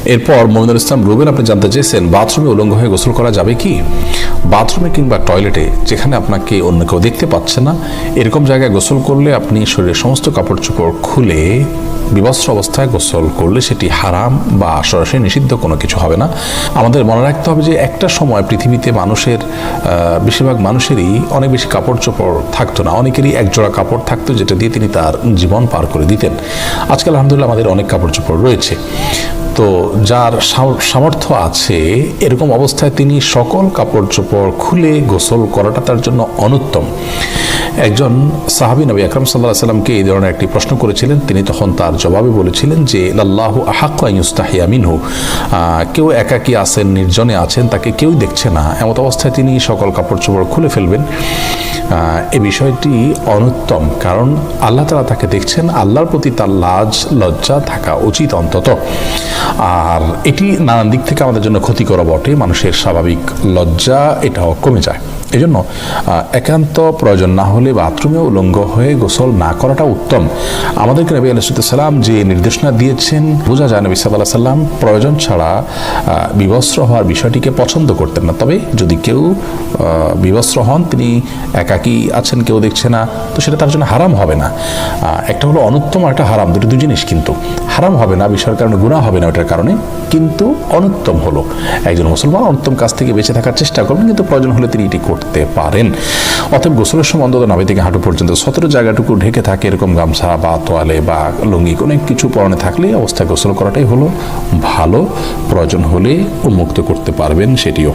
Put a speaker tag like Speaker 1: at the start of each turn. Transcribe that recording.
Speaker 1: এরপর মমিনুল ইসলাম রুবেল আপনি জানতে চেয়েছেন বাথরুমে উলঙ্গ হয়ে গোসল করা যাবে কি? বাথরুমে কিংবা টয়লেটে যেখানে আপনাকে অন্য কেউ দেখতে পাচ্ছে না এরকম জায়গায় গোসল করলে আপনি শরীরের সমস্ত কাপড় চোপড় খুলে বিবস্ত্র অবস্থায় গোসল করলে সেটি হারাম বা সরাসরি নিষিদ্ধ কোনো কিছু হবে না। আমাদের মনে রাখতে হবে যে একটা সময় পৃথিবীতে মানুষের বেশিরভাগ মানুষেরই অনেক বেশি কাপড় চোপড় থাকতো না, অনেকেরই একজোড়া কাপড় থাকতো যেটা দিয়ে তিনি তার জীবন পার করে দিতেন। আজকাল আলহামদুলিল্লাহ আমাদের অনেক কাপড় চোপড় রয়েছে। তো যার সামর্থ্য আছে এরকম অবস্থায় তিনি সকল কাপড় চোপড় খুলে গোসল করাটা তার জন্য অনুত্তম। একজন সাহাবী নবী আকরাম সাল্লাল্লাহু আলাইহি সাল্লামকে এই ধরনের একটি প্রশ্ন করেছিলেন, তিনি তখন তার জবাবে বলেছিলেন যে লাল্লাহু আহাক্কু আন ইউস্তাহিয়া মিনহু, কেউ একাকী আছেন, নির্জনে আছেন, তাকে কেউ দেখছে না, এমত অবস্থায় তিনি সকল কাপড় চোপড় খুলে ফেলবেন। এই বিষয়টি অনুত্তম, কারণ আল্লাহ তাআলা তাকে দেখছেন, আল্লাহর প্রতি তার লাজ লজ্জা থাকা উচিত অন্তত। আর এটি নানান দিক থেকে আমাদের জন্য ক্ষতিকর বটে, মানুষের স্বাভাবিক লজ্জা এটাও কমে যায়। এজন্য একান্ত প্রয়োজন না হলে বাথরুমে উলঙ্গ হয়ে গোসল না করাটা উত্তম। আমাদেরকে নবী আলাইহিস সালাম যে নির্দেশনা দিয়েছেন, বোঝা যায় নবী সাল্লাল্লাহু আলাইহি সাল্লাম প্রয়োজন ছাড়া বিবস্ত্র হওয়ার বিষয়টিকে পছন্দ করতেন না। তবে যদি কেউ বিবস্ত্র হন, তিনি একাকী আছেন, কেউ দেখছে না, তো সেটা তার জন্য হারাম হবে না। একটা হলো অনুত্তম আর একটা হারাম, দুই জিনিস। কিন্তু হারাম হবে না বিষয়ের কারণে, গুনাহ হবে না ওটার কারণে, কিন্তু অনুত্তম হলো একজন মুসলমান অনুত্তম কাজ থেকে বেঁচে থাকার চেষ্টা করবেন, কিন্তু প্রয়োজন হলে তিনি এটি করতে পারেন। অতএব গোসলের সময় অন্তত নাভি থেকে হাঁটু পর্যন্ত সতেরো জায়গাটুকু ঢেকে থাকে এরকম গামছা বা তোয়ালে বা লুঙ্গি কোনো কিছু পরনে থাকলে অবস্থায় গোসল করাটাই হলো ভালো। প্রয়োজন হলে উন্মুক্ত করতে পারবেন সেটিও।